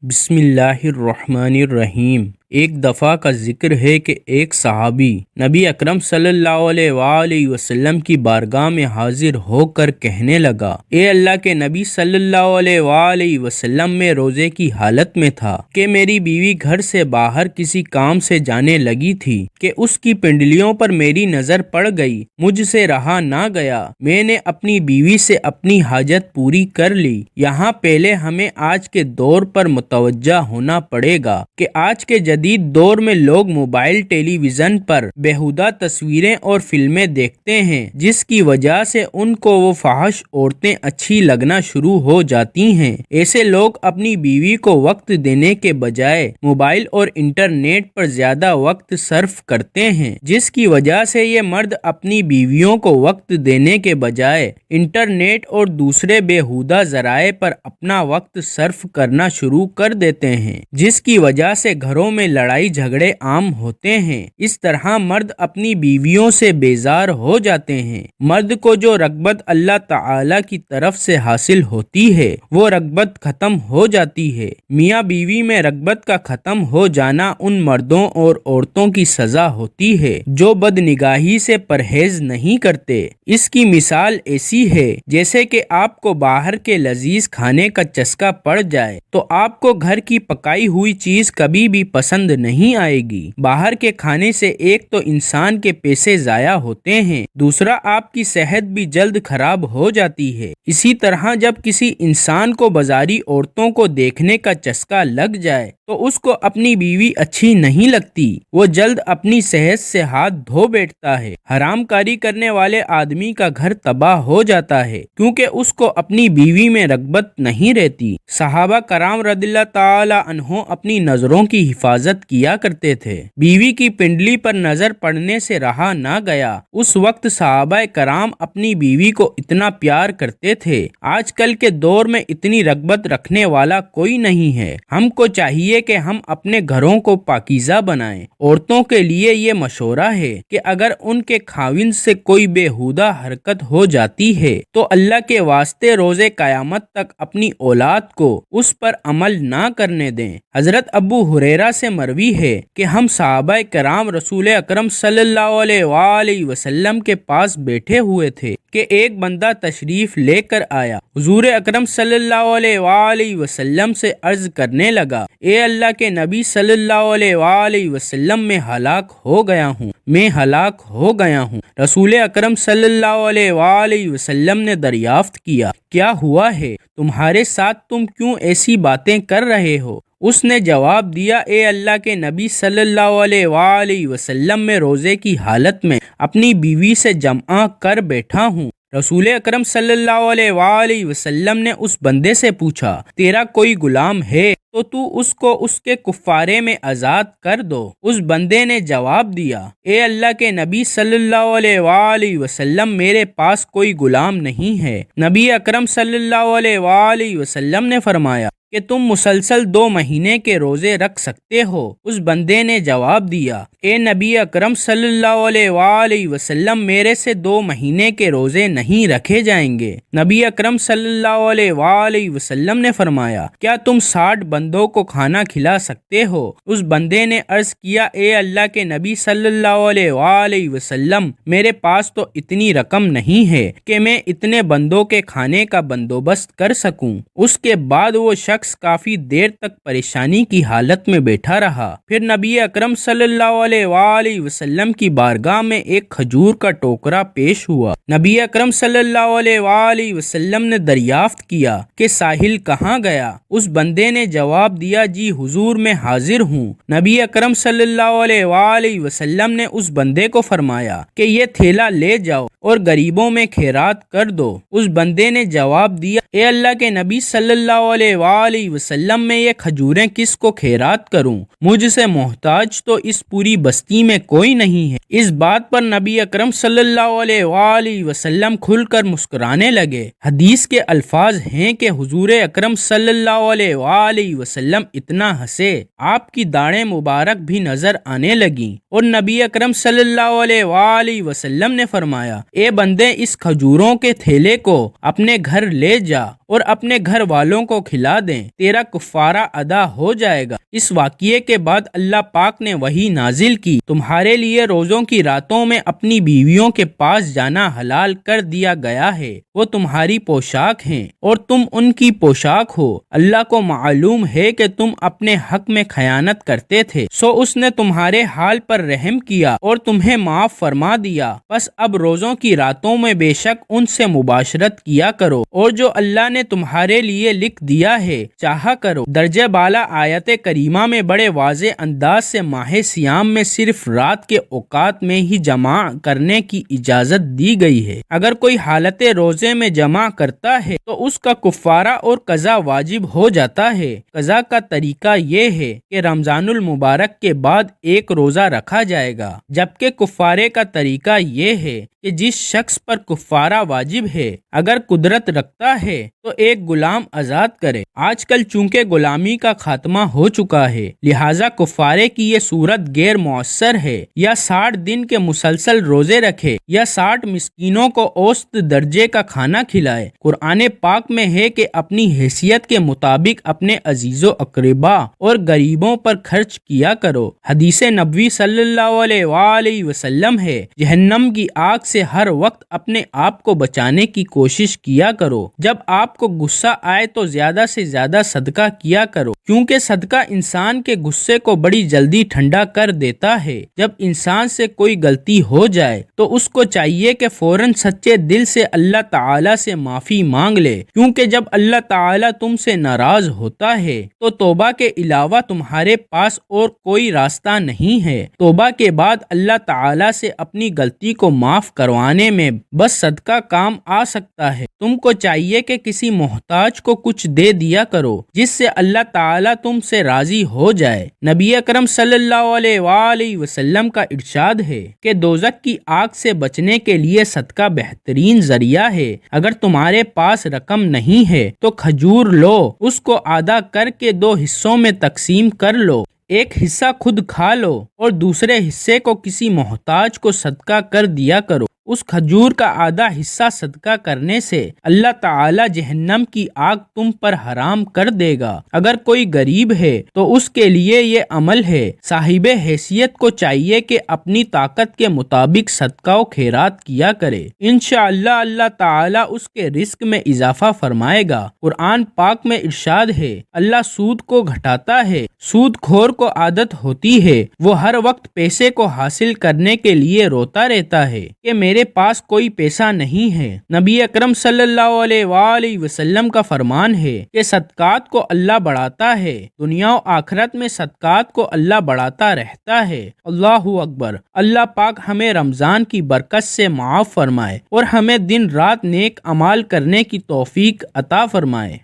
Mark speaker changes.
Speaker 1: بسم اللہ الرحمن الرحیم۔ ایک دفعہ کا ذکر ہے کہ ایک صحابی نبی اکرم صلی اللہ علیہ وآلہ وسلم کی بارگاہ میں حاضر ہو کر کہنے لگا، اے اللہ کے نبی صلی اللہ علیہ وآلہ وسلم، میں روزے کی حالت میں تھا کہ میری بیوی گھر سے باہر کسی کام سے جانے لگی تھی کہ اس کی پنڈلیوں پر میری نظر پڑ گئی۔ مجھ سے رہا نہ گیا، میں نے اپنی بیوی سے اپنی حاجت پوری کر لی۔ یہاں پہلے ہمیں آج کے دور پر متوجہ ہونا پڑے گا کہ آج کے جدید دور میں لوگ موبائل ٹیلی ویژن پر بیہودہ تصویریں اور فلمیں دیکھتے ہیں، جس کی وجہ سے ان کو وہ فحش عورتیں اچھی لگنا شروع ہو جاتی ہیں۔ ایسے لوگ اپنی بیوی کو وقت دینے کے بجائے موبائل اور انٹرنیٹ پر زیادہ وقت صرف کرتے ہیں، جس کی وجہ سے یہ مرد اپنی بیویوں کو وقت دینے کے بجائے انٹرنیٹ اور دوسرے بیہودہ ذرائع پر اپنا وقت صرف کرنا شروع کر دیتے ہیں، جس کی وجہ سے گھروں میں لڑائی جھگڑے عام ہوتے ہیں۔ اس طرح مرد اپنی بیویوں سے بیزار ہو جاتے ہیں۔ مرد کو جو رغبت اللہ تعالی کی طرف سے حاصل ہوتی ہے، وہ رغبت ختم ہو جاتی ہے۔ میاں بیوی میں رغبت کا ختم ہو جانا ان مردوں اور عورتوں کی سزا ہوتی ہے جو بد نگاہی سے پرہیز نہیں کرتے۔ اس کی مثال ایسی ہے جیسے کہ آپ کو باہر کے لذیذ کھانے کا چسکا پڑ جائے تو آپ کو گھر کی پکائی ہوئی چیز کبھی بھی پسند نہیں آئے گی۔ باہر کے کھانے سے ایک تو انسان کے پیسے ضائع ہوتے ہیں، دوسرا آپ کی صحت بھی جلد خراب ہو جاتی ہے۔ اسی طرح جب کسی انسان کو بازاری عورتوں کو دیکھنے کا چسکا لگ جائے تو اس کو اپنی بیوی اچھی نہیں لگتی، وہ جلد اپنی صحت سے ہاتھ دھو بیٹھتا ہے۔ حرام کاری کرنے والے آدمی کا گھر تباہ ہو جاتا ہے کیونکہ اس کو اپنی بیوی میں رغبت نہیں رہتی۔ صحابہ کرام رضی اللہ تعالی عنہ اپنی نظروں کی حفاظت کیا کرتے تھے۔ بیوی کی پنڈلی پر نظر پڑنے سے رہا نہ گیا۔ اس وقت صحابہ کرام اپنی بیوی کو اتنا پیار کرتے تھے۔ آج کل کے دور میں اتنی رغبت رکھنے والا کوئی نہیں ہے۔ ہم کو چاہیے کہ ہم اپنے گھروں کو پاکیزہ بنائیں۔ عورتوں کے لیے یہ مشورہ ہے کہ اگر ان کے خاوند سے کوئی بیہودہ حرکت ہو جاتی ہے تو اللہ کے واسطے روز قیامت تک اپنی اولاد کو اس پر عمل نہ کرنے دیں۔ حضرت ابو ہریرہ سے مروی ہے کہ ہم صحابہ کرام رسول اکرم صلی اللہ علیہ وآلہ وسلم کے پاس بیٹھے ہوئے تھے کہ ایک بندہ تشریف لے کر آیا۔ حضور اکرم صلی اللہ علیہ وآلہ وسلم سے عرض کرنے لگا، اے اللہ کے نبی صلی اللہ علیہ وآلہ وسلم، میں ہلاک ہو گیا ہوں۔ رسول اکرم صلی اللہ علیہ وآلہ وسلم نے دریافت کیا، کیا ہوا ہے؟ تمہارے ساتھ تم کیوں ایسی باتیں کر رہے ہو؟ اس نے جواب دیا، اے اللہ کے نبی صلی اللہ علیہ وآلہ وسلم، میں روزے کی حالت میں اپنی بیوی سے جمع کر بیٹھا ہوں۔ رسول اکرم صلی اللہ علیہ وآلہ وسلم نے اس بندے سے پوچھا، تیرا کوئی غلام ہے تو اس کو اس کے کفارے میں آزاد کر دو۔ اس بندے نے جواب دیا، اے اللہ کے نبی صلی اللہ علیہ وآلہ وسلم، میرے پاس کوئی غلام نہیں ہے۔ نبی اکرم صلی اللہ علیہ وآلہ وسلم نے فرمایا کہ تم مسلسل 2 مہینے کے روزے رکھ سکتے ہو۔ اس بندے نے جواب دیا، اے نبی اکرم صلی اللہ علیہ وآلہ وسلم، میرے سے 2 مہینے کے روزے نہیں رکھے جائیں گے۔ نبی اکرم صلی اللہ علیہ وآلہ وسلم نے فرمایا، کیا تم 60 بندوں کو کھانا کھلا سکتے ہو؟ اس بندے نے عرض کیا، اے اللہ کے نبی صلی اللہ علیہ وآلہ وسلم، میرے پاس تو اتنی رقم نہیں ہے کہ میں اتنے بندوں کے کھانے کا بندوبست کر سکوں۔ اس کے بعد وہ شخص کافی دیر تک پریشانی کی حالت میں بیٹھا رہا۔ پھر نبی اکرم صلی اللہ علیہ وآلہ وسلم کی بارگاہ میں ایک کھجور کا ٹوکرا پیش ہوا۔ نبی اکرم صلی اللہ علیہ وآلہ وسلم نے دریافت کیا کہ ساحل کہاں گیا؟ اس بندے نے جواب دیا، جی حضور، میں حاضر ہوں۔ نبی اکرم صلی اللہ علیہ وآلہ وسلم نے اس بندے کو فرمایا کہ یہ تھیلا لے جاؤ اور غریبوں میں خیرات کر دو۔ اس بندے نے جواب دیا، اے اللہ کے نبی صلی اللہ علیہ وآلہ وسلم، میں یہ کھجوریں کس کو خیرات کروں؟ مجھ سے محتاج تو اس پوری بستی میں کوئی نہیں ہے۔ اس بات پر نبی اکرم صلی اللہ علیہ وآلہ وسلم کھل کر مسکرانے لگے۔ حدیث کے الفاظ ہیں کہ حضور اکرم صلی اللہ علیہ وآلہ وسلم اتنا ہنسے، آپ کی داڑھیں مبارک بھی نظر آنے لگیں، اور نبی اکرم صلی اللہ علیہ وآلہ وسلم نے فرمایا، اے بندے، اس کھجوروں کے تھیلے کو اپنے گھر لے جا اور اپنے گھر والوں کو کھلا دیں، تیرا کفارہ ادا ہو جائے گا۔ اس واقعے کے بعد اللہ پاک نے وحی نازل کی، تمہارے لیے روزوں کی راتوں میں اپنی بیویوں کے پاس جانا حلال کر دیا گیا ہے، وہ تمہاری پوشاک ہیں اور تم ان کی پوشاک ہو۔ اللہ کو معلوم ہے کہ تم اپنے حق میں خیانت کرتے تھے، سو اس نے تمہارے حال پر رحم کیا اور تمہیں معاف فرما دیا۔ بس اب روزوں کی راتوں میں بے شک ان سے مباشرت کیا کرو، اور جو اللہ نے تمہارے لیے لکھ دیا ہے چاہا کرو۔ درجہ بالا آیت کریمہ میں بڑے واضح انداز سے ماہ سیام میں صرف رات کے اوقات میں ہی جمع کرنے کی اجازت دی گئی ہے۔ اگر کوئی حالت روزے میں جمع کرتا ہے تو اس کا کفارہ اور قضا واجب ہو جاتا ہے۔ قضا کا طریقہ یہ ہے کہ رمضان المبارک کے بعد ایک روزہ رکھا جائے گا، جبکہ کفارے کا طریقہ یہ ہے کہ جس شخص پر کفارہ واجب ہے اگر قدرت رکھتا ہے تو ایک غلام آزاد کرے۔ آج کل چونکہ غلامی کا خاتمہ ہو چکا ہے، لہٰذا کفارے کی یہ صورت غیر مؤثر ہے۔ یا 60 دن کے مسلسل روزے رکھے یا 60 مسکینوں کو اوسط درجے کا کھانا کھلائے۔ قرآن پاک میں ہے کہ اپنی حیثیت کے مطابق اپنے عزیز و اقربا اور غریبوں پر خرچ کیا کرو۔ حدیث نبوی صلی اللہ علیہ وآلہ وسلم ہے، جہنم کی آگ سے ہر وقت اپنے آپ کو بچانے کی کوشش کیا کرو۔ جب آپ کو غصہ آئے تو زیادہ سے زیادہ صدقہ کیا کرو، کیونکہ صدقہ انسان کے غصے کو بڑی جلدی ٹھنڈا کر دیتا ہے۔ جب انسان سے کوئی غلطی ہو جائے تو اس کو چاہیے کہ فوراً سچے دل سے اللہ تعالیٰ سے معافی مانگ لے، کیونکہ جب اللہ تعالیٰ تم سے ناراض ہوتا ہے تو توبہ کے علاوہ تمہارے پاس اور کوئی راستہ نہیں ہے۔ توبہ کے بعد اللہ تعالیٰ سے اپنی غلطی کو معاف کروانے میں بس صدقہ کام آ سکتا ہے۔ تم کو چاہیے کہ کسی محتاج کو کچھ دے دیا کرو جس سے اللہ تعالیٰ تم سے راضی ہو جائے۔ نبی اکرم صلی اللہ علیہ وآلہ وسلم کا ارشاد ہے کہ دوزخ کی آگ سے بچنے کے لیے صدقہ بہترین ذریعہ ہے۔ اگر تمہارے پاس رقم نہیں ہے تو کھجور لو، اس کو آدھا کر کے 2 حصوں میں تقسیم کر لو، ایک حصہ خود کھا لو اور دوسرے حصے کو کسی محتاج کو صدقہ کر دیا کرو۔ اس کھجور کا آدھا حصہ صدقہ کرنے سے اللہ تعالی جہنم کی آگ تم پر حرام کر دے گا۔ اگر کوئی غریب ہے تو اس کے لیے یہ عمل ہے۔ صاحب حیثیت کو چاہیے کہ اپنی طاقت کے مطابق صدقہ و خیرات کیا کرے، انشاءاللہ اللہ تعالی اس کے رزق میں اضافہ فرمائے گا۔ قرآن پاک میں ارشاد ہے، اللہ سود کو گھٹاتا ہے، سود خور کو عادت ہوتی ہے، وہ ہر وقت پیسے کو حاصل کرنے کے لیے روتا رہتا ہے کہ میرے پاس کوئی پیسہ نہیں ہے۔ نبی اکرم صلی اللہ علیہ وآلہ وسلم کا فرمان ہے کہ صدقات کو اللہ بڑھاتا ہے، دنیا و آخرت میں صدقات کو اللہ بڑھاتا رہتا ہے۔ اللہ اکبر۔ اللہ پاک ہمیں رمضان کی برکت سے معاف فرمائے اور ہمیں دن رات نیک اعمال کرنے کی توفیق عطا فرمائے۔